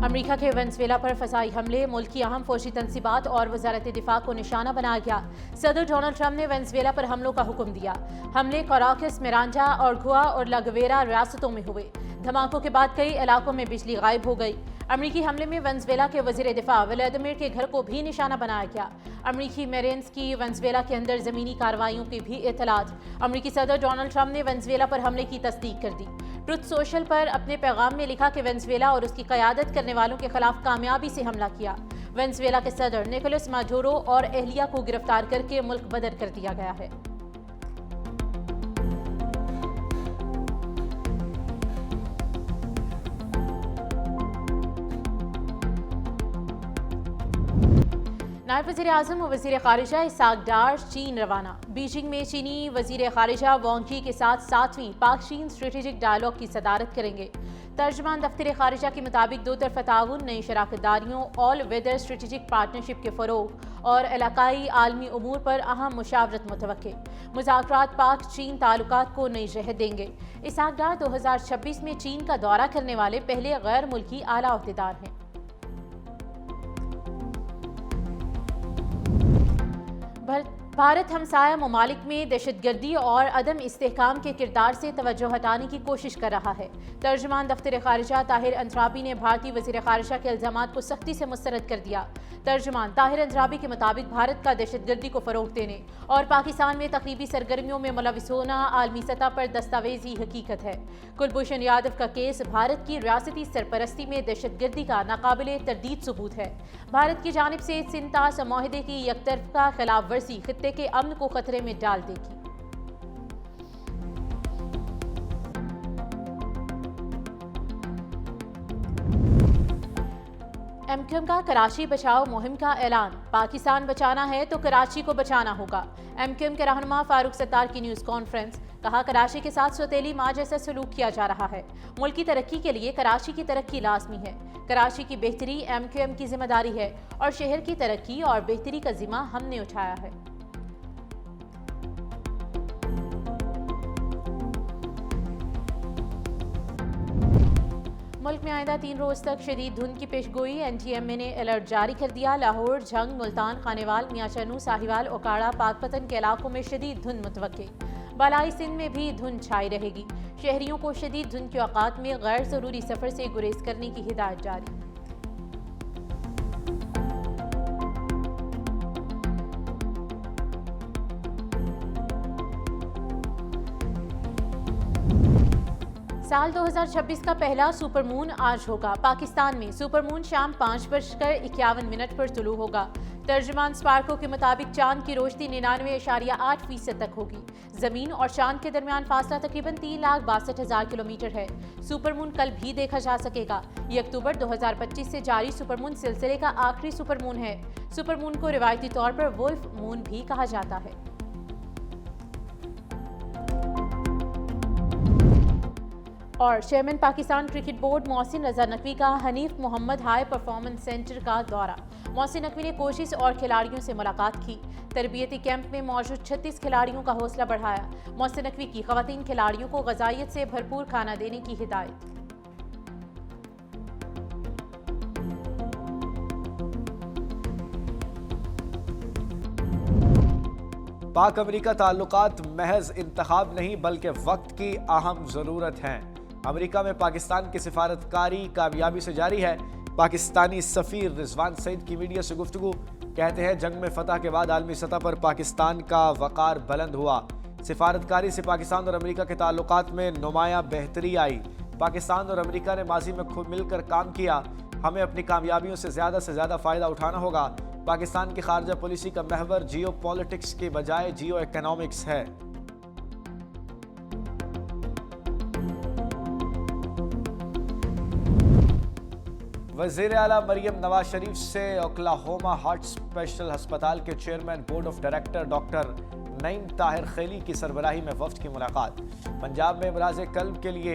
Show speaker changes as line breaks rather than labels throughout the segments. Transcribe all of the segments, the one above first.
अमरीका के वेनेजुएला पर फ़ज़ाई हमले, मुल्क की अहम फौजी तनसीबात और वज़ारत दिफा को निशाना बनाया गया। सदर डोनाल्ड ट्रंप ने वेनेजुएला पर हमलों का हुक्म दिया। हमले कराकस, मिरांडा और गुआ और लागवेरा रियासतों में हुए। धमाकों के बाद कई इलाकों में बिजली गायब हो गई। अमरीकी हमले में वेनेजुएला के वज़ीर दिफा व्लादिमीर के घर को भी निशाना बनाया गया। अमरीकी मेरिन्स की वेनेजुएला के अंदर ज़मीनी कार्रवाइयों की भी इत्तलात। अमरीकी सदर डोनाल्ड ट्रंप ने वेनेजुएला पर हमले की तस्दीक कर दी। ट्रुथ सोशल पर अपने पैगाम में लिखा कि वेनेजुएला और उसकी क़यादत करने वालों के खिलाफ कामयाबी से हमला किया। वेनेजुएला के सदर निकोलस माडुरो और एहलिया को गिरफ्तार करके मुल्क बदर कर दिया गया है। नायब वज़ीर आज़म और वज़ीर ख़ारिजा इसाक डार चीन रवाना। बीजिंग में चीनी वज़ीर ख़ारिजा वांग यी के साथ 7वीं पाक चीन स्ट्रेटेजिक डायलॉग की सदारत करेंगे। तर्जमान दफ्तर ख़ारिजा के मुताबिक दो तरफ़ा ताउन, नई शराकतदारियों, ऑल वेदर स्ट्रेटेजिक पार्टनरशिप के फ़रोग़ और इलाकाई आलमी उमूर पर अहम मुशावरत मुतवक्के। मुज़ाकरात पाक चीन ताल्लुकात को नई जहत देंगे। इसाक डार 2026 में चीन का दौरा करने वाले पहले गैर मुल्की आला ओहदेदार हैं। भारत हमसाया ममालिक में दहशतगर्दी और अदम इस्तेहकाम के किरदार से तवज्जो हटाने की कोशिश कर रहा है। तर्जमान दफ्तर ख़ारिजा ताहिर अंद्राबी ने भारतीय वज़ीर ख़ारिजा के इल्ज़ामात को सख्ती से मुस्तरद कर दिया। तर्जमान ताहिर अंद्राबी के मुताबिक भारत का दहशतगर्दी को फ़रोग़ देने और पाकिस्तान में तक़रीबी सरगर्मियों में मुलविस होना आलमी सतह पर दस्तावेज़ी हकीकत है। कुलभूषण यादव का केस भारत की रियासती सरपरस्ती में दहशतगर्दी का नाकाबिले तरदीद सबूत है। भारत की जानिब से सिंतास माहिदे की यकतरफा खिलाफ वर्जी खित्ते के अमन को खतरे में डाल देगी। एमक्यूएम का कराची बचाओ मुहिम का ऐलान। पाकिस्तान बचाना है तो कराची को बचाना होगा। एमक्यूएम के रहनुमा फारूक सत्तार की न्यूज़ कॉन्फ्रेंस। कहा, कराची के साथ सौतेली माँ जैसा सलूक किया जा रहा है। मुल्क की तरक्की के लिए कराची की तरक्की लाजमी है। कराची की बेहतरी एमक्यूएम की जिम्मेदारी है और शहर की तरक्की और बेहतरी का जिम्मा हमने उठाया है। मुल्क में आइंदा 3 रोज तक शदीद धुंध की पेशगोई। एनटीएमए ने अलर्ट जारी कर दिया। लाहौर, झंग, मुल्तान, खानेवाल, मियाँचनू, साहिवाल, ओकाड़ा, पाकपतन के इलाकों में शदीद धुंध मुतवक्के। बालाई सिंध में भी धुंध छाई रहेगी। शहरियों को शदीद धुंध के औकात में गैर ज़रूरी सफ़र से गुरेज करने की हिदायत जारी। साल 2026 का पहला सुपरमून आज होगा। पाकिस्तान में सुपरमून शाम 5:51 पर तुलू होगा। तर्जमान स्पार्को के मुताबिक चांद की रोशनी 99.8% तक होगी। जमीन और चांद के दरमियान फासला तकरीबन 3,62,000 किलोमीटर है। सुपरमून कल भी देखा जा सकेगा। ये अक्टूबर 2025 से जारी सुपरमून सिलसिले का आखिरी सुपरमून है। सुपरमून को रिवायती तौर पर वुल्फ मून भी कहा जाता है। और chairman Pakistan cricket board Mohsin Raza Naqvi का Hanif Mohammad high performance centre का दौरा। मोहसिन नकवी ने कोचिज़ और खिलाड़ियों से मुलाकात की। तरबियती कैंप में मौजूद 36 खिलाड़ियों का हौसला बढ़ाया। मोहसिन नकवी की ख़वातीन खिलाड़ियों को ग़ज़ाइयत से भरपूर खाना देने की हिदायत।
पाक अमेरिका ताल्लुकात महज इंतखाब नहीं बल्कि वक्त की अहम ज़रूरत हैं। अमेरिका में पाकिस्तान की सिफारतकारी कामयाबी से जारी है। पाकिस्तानी सफ़ीर रिजवान सईद की मीडिया से गुफ्तगू। कहते हैं, जंग में फतह के बाद आलमी सतह पर पाकिस्तान का वक़ार बुलंद हुआ। सिफारतकारी से पाकिस्तान और अमेरिका के ताल्लुकात में नुमायां बेहतरी आई। पाकिस्तान और अमेरिका ने माजी में खुद मिलकर काम किया। हमें अपनी कामयाबियों से ज़्यादा फ़ायदा उठाना होगा। पाकिस्तान की खारजा पॉलिसी का महवर जियो पॉलिटिक्स के बजाय जियो इकोनॉमिक्स है। वज़ीर आला मरियम नवाज शरीफ से ओक्लाहोमा हार्ट स्पेशल अस्पताल के chairman board of director doctor Naeem Tahir खैली की सरबराही में वफ्द की मुलाकात। पंजाब में अमराज़ कल्ब के लिए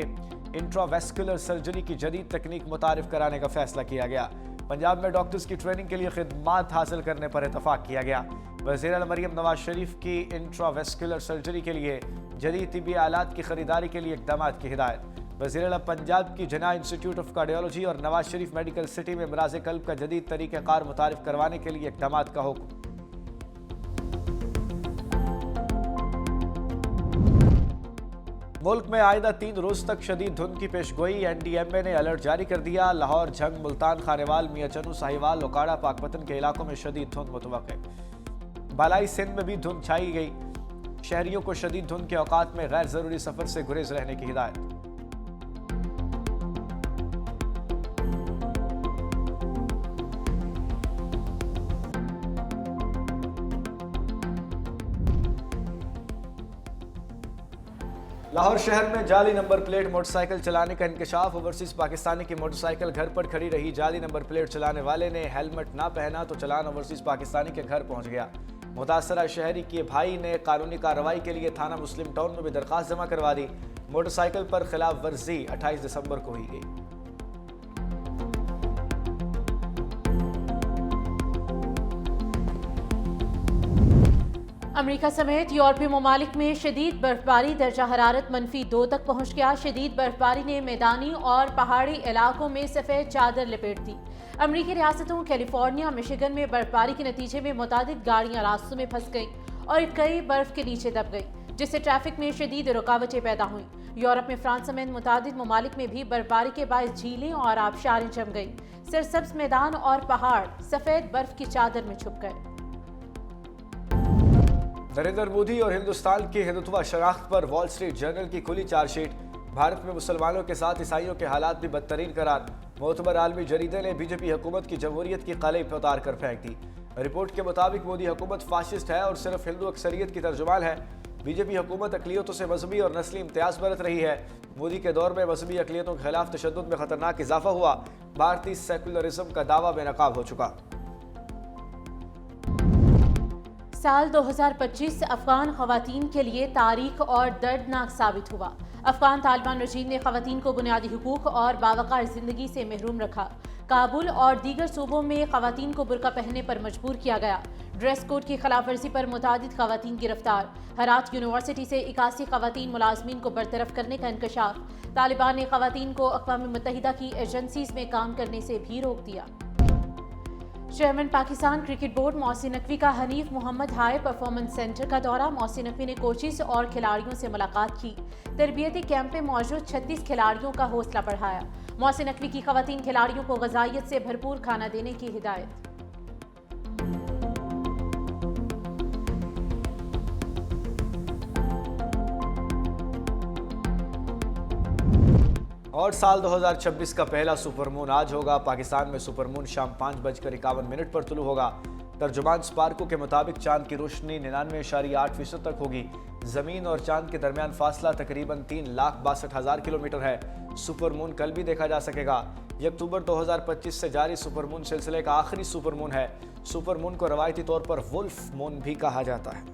इंट्रावेस्कुलर सर्जरी की जदीद तकनीक मुतारिफ कराने का फैसला किया गया। पंजाब में डॉक्टर्स की ट्रेनिंग के लिए खिदमात हासिल करने पर इतफाक़ किया गया। वज़ीर आला मरियम नवाज शरीफ की इंट्रावेस्कुलर सर्जरी के लिए जदीद तिब्बी आलात की खरीदारी के लिए इक़दामात की हिदायत। वज़ीर आला पंजाब की जना इंस्टीट्यूट ऑफ कार्डियोलॉजी और नवाज शरीफ मेडिकल सिटी में मराज कल्ब का जदीद तरीक़ाकार मुतारिफ करवाने के लिए इक़दाम का हुक्म। मुल्क में आइंदा 3 रोज तक शदीद धुंध की पेशगोई, NDMA ने अलर्ट जारी कर दिया। लाहौर, झंग, मुल्तान, खानेवाल, मियाचनू, साहिवाल, लोकाड़ा, पाकपतन के इलाकों में शदीद धुंध मुतवक्किल। बालाई सिंध में भी धुंध छाई गई। शहरियों को शदीद धुंध के औकात में गैर जरूरी सफर से गुरेज रहने की हिदायत। लाहौर शहर में जाली नंबर प्लेट मोटरसाइकिल चलाने का इंकशाफ। ओवरसीज पाकिस्तानी की मोटरसाइकिल घर पर खड़ी रही। जाली नंबर प्लेट चलाने वाले ने हेलमेट ना पहना तो चलान ओवरसीज पाकिस्तानी के घर पहुंच गया। मुतासरा शहरी के भाई ने कानूनी कार्रवाई के लिए थाना मुस्लिम टाउन में भी दरखास्त जमा करवा दी। मोटरसाइकिल पर खिलाफ वर्जी 28 दिसंबर को हुई गई।
अमेरिका समेत यूरोपीय ममालिक में शदीद बर्फबारी, दर्जा हरारत -2 तक पहुंच गया। शदीद बर्फबारी ने मैदानी और पहाड़ी इलाकों में सफ़ेद चादर लपेट दी। अमेरिकी रियासतों कैलिफोर्निया, मिशिगन में बर्फबारी के नतीजे में मुतादिद गाड़ियां रास्तों में फंस गईं और कई बर्फ के नीचे दब गई, जिससे ट्रैफिक में शदीद रुकावटें पैदा हुई। यूरोप में फ्रांस समेत मुतादिद ममालिक में भी बर्फबारी के बाद झीलें और आबशारें जम गई। सरसब्ज मैदान और पहाड़ सफ़ेद बर्फ की चादर में छुप गए।
नरेंद्र मोदी और हिंदुस्तान की हिंदुत्व शनाख्त पर वॉल स्ट्रीट जर्नल की खुली चार्जशीट। भारत में मुसलमानों के साथ ईसाइयों के हालात भी बदतरीन करार। मोतबर आलमी जरीदे ने बीजेपी हुकूमत की जमहूरियत की कलेब उतार कर फेंक दी। रिपोर्ट के मुताबिक मोदी हुकूमत फाशिस्ट है और सिर्फ हिंदू अक्सरियत की तर्जुमान है। बीजेपी हुकूमत अकलियतों से मजहबी और नस्ली इम्तियाज बरत रही है। मोदी के दौर में मजहबी अकलियतों के खिलाफ तशद्दुद में खतरनाक इजाफा हुआ। भारतीय सेकुलरिज्म का दावा बेनकाब हो चुका।
साल 2025 अफगान खवातीन के लिए तारीख और दर्दनाक साबित हुआ। अफगान तालिबान रजीम ने खवातीन को बुनियादी हुकूक और बावकार जिंदगी से महरूम रखा। काबुल और दीगर सूबों में खवातीन को बुर्का पहनने पर मजबूर किया गया। ड्रेस कोड की खिलाफ वर्जी पर मुतादिद खवातीन गिरफ्तार। हरात यूनिवर्सिटी से 81 खवातीन मुलाजमीन को बरतरफ करने का इंकशाफ। तालिबान ने खवातीन को अक़वाम मुत्तहिदा की एजेंसीज में काम करने से भी रोक दिया। Chairman Pakistan cricket board Mohsin Naqvi का Hanif Mohammad high performance centre का दौरा। मोहसिन नकवी ने कोचिज और खिलाड़ियों से मुलाकात की। तरबियती कैंप में मौजूद 36 खिलाड़ियों का हौसला बढ़ाया। मोहसिन नकवी की खवातीन खिलाड़ियों को ग़िज़ाइयत से भरपूर खाना देने की हिदायत।
और साल 2026 का पहला सुपरमून आज होगा। पाकिस्तान में सुपरमून शाम 5:51 पर तुलू होगा। तर्जुमान स्पार्को के मुताबिक चांद की रोशनी 99.8% तक होगी। जमीन और चांद के दरमियान फासला तकरीबन 3,62,000 किलोमीटर है। सुपरमून कल भी देखा जा सकेगा। ये अक्टूबर 2025 से जारी सुपरमून सिलसिले का आखिरी सुपरमून है। सुपरमून को रवायती तौर पर वुल्फ मून भी कहा जाता है।